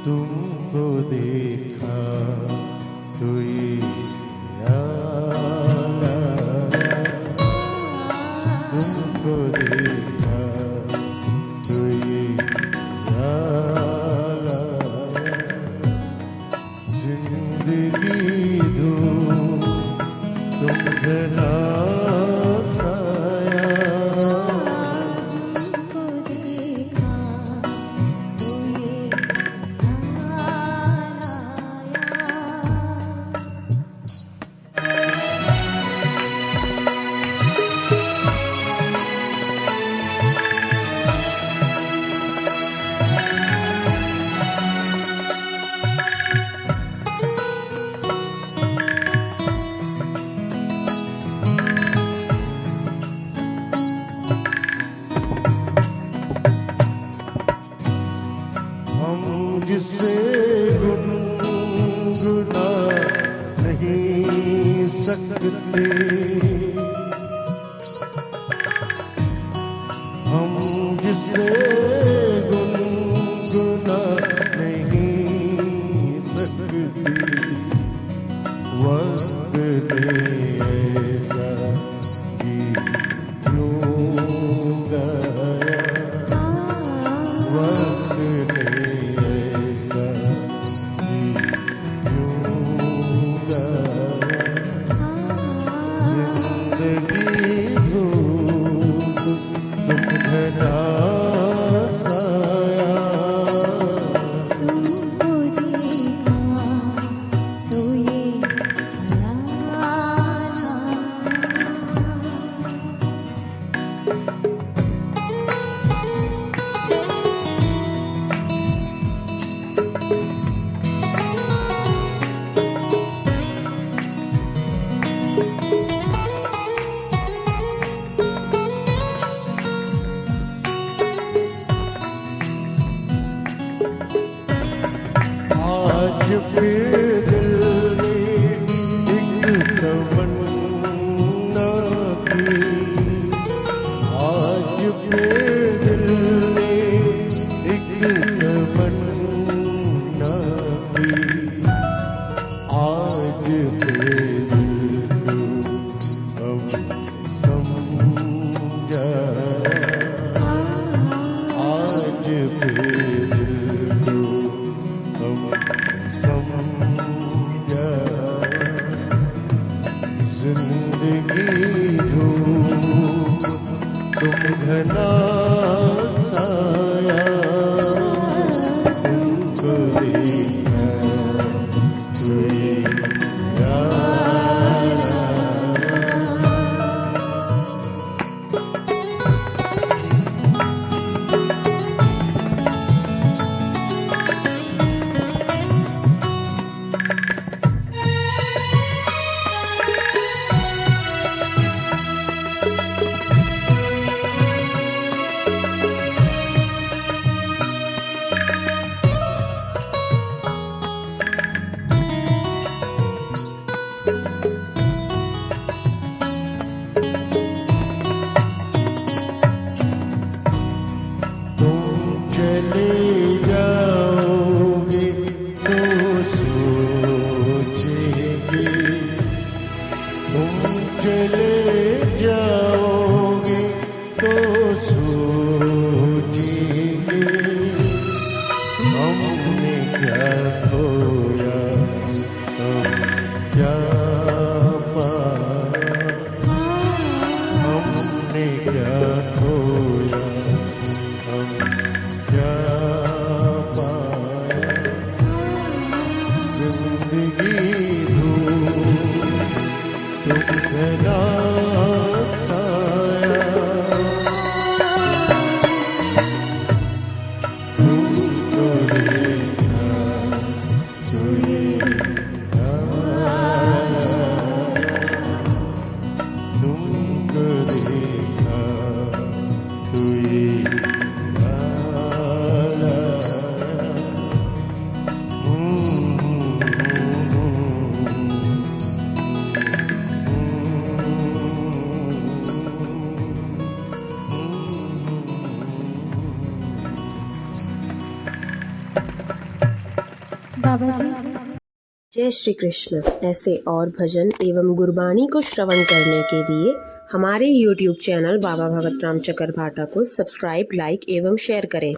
तुमको देखा कोई आया, तुमको देखा कोई आया, जिंदगी धूम तुम घना जिससे गुनगुना नहीं सकते, हम जिससे गुनगुना नहीं सकते, वक्त ने ऐसा क्यों गाया, वक्त ने फिर दिल में एक तमन्ना थी, आज फिर दिल में एक तमन्ना थी, आज फिर दिल को हम समझा, आज फिर दिल को हम जिंदगी धूप तुम घना साया, तुमको देखा कोई आया। जिंदगी धूप घना साया तुमको देखा तो ये आया तुमको देखा तो ये बाबा जी। जय श्री कृष्ण। ऐसे और भजन एवं गुरबाणी को श्रवण करने के लिए हमारे YouTube चैनल बाबा भगत राम चकरभाटा को सब्सक्राइब, लाइक एवं शेयर करें।